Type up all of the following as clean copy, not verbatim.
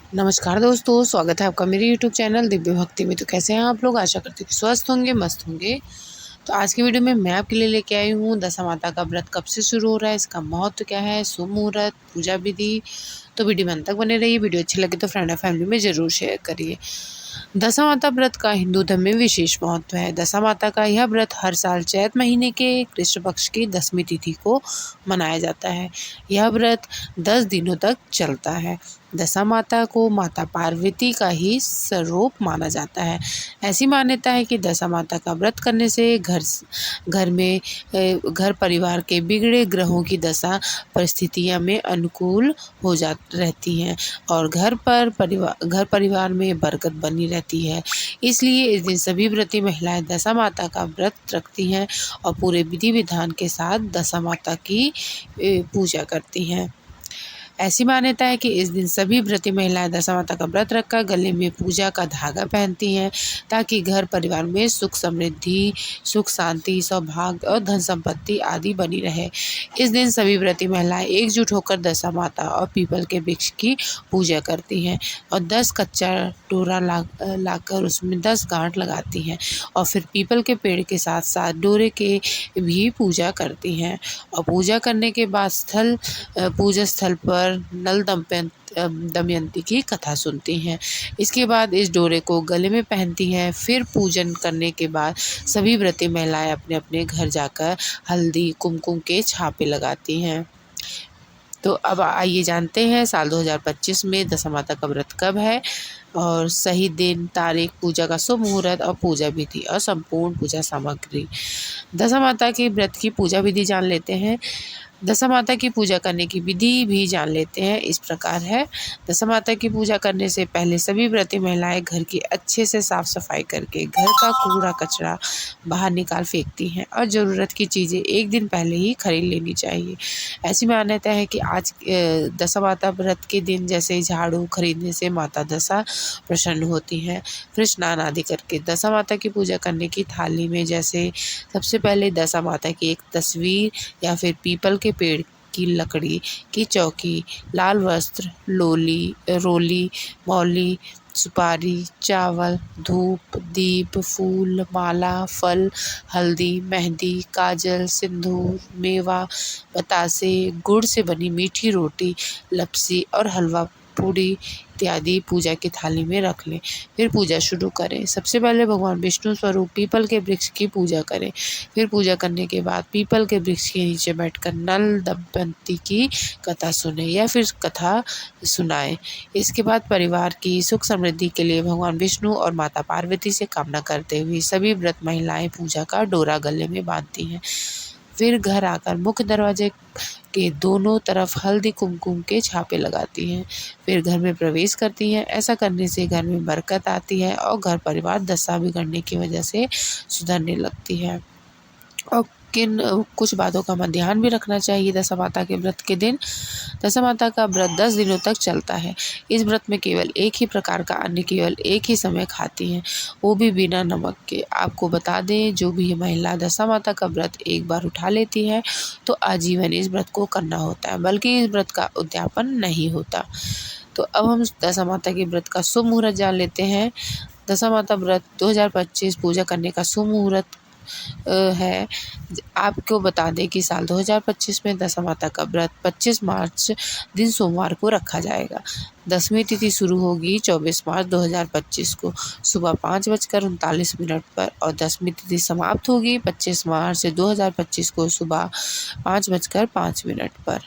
नमस्कार दोस्तों, स्वागत है आपका मेरे यूट्यूब चैनल दिव्य भक्ति में। तो कैसे हैं आप लोग? आशा करती हूँ कि स्वस्थ होंगे, मस्त होंगे। तो आज की वीडियो में मैं आपके लिए लेके आई हूँ दशा माता का व्रत कब से शुरू हो रहा है, इसका महत्व क्या है, शुभ मुहूर्त, पूजा विधि। तो वीडियो में अंत तक बने रहिए। वीडियो अच्छी लगे तो फ्रेंड और फैमिली में ज़रूर शेयर करिए। दशा माता व्रत का हिंदू धर्म में विशेष महत्व है। दशा माता का यह व्रत हर साल चैत महीने के कृष्ण पक्ष की 10वीं तिथि को मनाया जाता है। यह व्रत 10 दिनों तक चलता है। दशा माता को माता पार्वती का ही स्वरूप माना जाता है। ऐसी मान्यता है कि दशा माता का व्रत करने से घर परिवार के बिगड़े ग्रहों की दशा परिस्थितियां में अनुकूल हो जा रहती हैं और घर परिवार में बरकत बनी रहती है। इसलिए इस दिन सभी व्रती महिलाएं दशा माता का व्रत रखती हैं और पूरे विधि विधान के साथ दशा माता की पूजा करती हैं। ऐसी मान्यता है कि इस दिन सभी व्रती महिलाएं दशा माता का व्रत रखकर गले में पूजा का धागा पहनती हैं ताकि घर परिवार में सुख समृद्धि, सुख शांति, सौभाग्य और धन संपत्ति आदि बनी रहे। इस दिन सभी व्रती महिलाएं एकजुट होकर दशा माता और पीपल के वृक्ष की पूजा करती हैं और 10 कच्चा डोरा लाकर उसमें 10 गांठ लगाती हैं और फिर पीपल के पेड़ के साथ साथ डोरे के भी पूजा करती हैं। और पूजा करने के बाद पूजा स्थल पर नल दमयंती की कथा सुनती हैं। इसके बाद इस डोरे को गले में पहनती हैं। फिर पूजन करने के बाद सभी व्रती महिलाएं अपने अपने घर जाकर हल्दी कुमकुम के छापे लगाती हैं। तो अब आइए जानते हैं साल 2025 में दशा माता का व्रत कब है और सही दिन, तारीख, पूजा का शुभ मुहूर्त और पूजा विधि और संपूर्ण पूजा सामग्री। दशा माता के व्रत की पूजा विधि जान लेते हैं। दशा माता की पूजा करने की विधि भी जान लेते हैं। इस प्रकार है। दशा माता की पूजा करने से पहले सभी व्रती महिलाएं घर की अच्छे से साफ सफाई करके घर का कूड़ा कचरा बाहर निकाल फेंकती हैं और ज़रूरत की चीज़ें एक दिन पहले ही खरीद लेनी चाहिए। ऐसी मान्यता है कि आज दशा माता व्रत के दिन जैसे झाड़ू खरीदने से माता दशा प्रसन्न होती हैं। फिर स्नान आदि करके दशा माता की पूजा करने की थाली में जैसे सबसे पहले दशा माता की एक तस्वीर या फिर पीपल के पेड़ की लकड़ी की चौकी, लाल वस्त्र, रोली, मौली, सुपारी, चावल, धूप, दीप, फूल, माला, फल, हल्दी, मेहंदी, काजल, सिंदूर, मेवा, बतासे, गुड़ से बनी मीठी रोटी, लपसी और हलवा पूड़ी इत्यादि पूजा की थाली में रख लें। फिर पूजा शुरू करें। सबसे पहले भगवान विष्णु स्वरूप पीपल के वृक्ष की पूजा करें। फिर पूजा करने के बाद पीपल के वृक्ष के नीचे बैठकर नल दंपति की कथा सुने या फिर कथा सुनाएं। इसके बाद परिवार की सुख समृद्धि के लिए भगवान विष्णु और माता पार्वती से कामना करते हुए सभी व्रत महिलाएं पूजा का डोरा गले में बांधती हैं। फिर घर आकर मुख्य दरवाजे के दोनों तरफ हल्दी कुमकुम के छापे लगाती हैं। फिर घर में प्रवेश करती हैं। ऐसा करने से घर में बरकत आती है और घर परिवार दशा बिगड़ने की वजह से सुधरने लगती है। और कुछ बातों का हमें ध्यान भी रखना चाहिए दशा माता के व्रत के दिन। दशा माता का व्रत 10 दिनों तक चलता है। इस व्रत में केवल एक ही प्रकार का अन्न केवल एक ही समय खाती हैं, वो भी बिना नमक के। आपको बता दें, जो भी महिला दशा माता का व्रत एक बार उठा लेती है तो आजीवन इस व्रत को करना होता है, बल्कि इस व्रत का उद्यापन नहीं होता। तो अब हम दशा माता के व्रत का शुभ मुहूर्त जान लेते हैं। दशा माता व्रत 2025 पूजा करने का शुभ मुहूर्त है। आपको बता दें कि साल 2025 में दशा माता का व्रत 25 मार्च दिन सोमवार को रखा जाएगा। 10वीं तिथि शुरू होगी 24 मार्च 2025 को सुबह 5:39 पर और 10वीं तिथि समाप्त होगी 25 मार्च 2025 को सुबह 5:05 पर।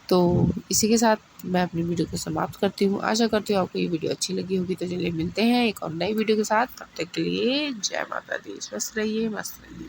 तो इसी के साथ मैं अपनी वीडियो को समाप्त करती हूँ। आशा करती हूँ आपको ये वीडियो अच्छी लगी होगी। तो चलिए मिलते हैं एक और नई वीडियो के साथ। तब तक के लिए जय माता दी। स्वस्थ रहिए, मस्त रहिए।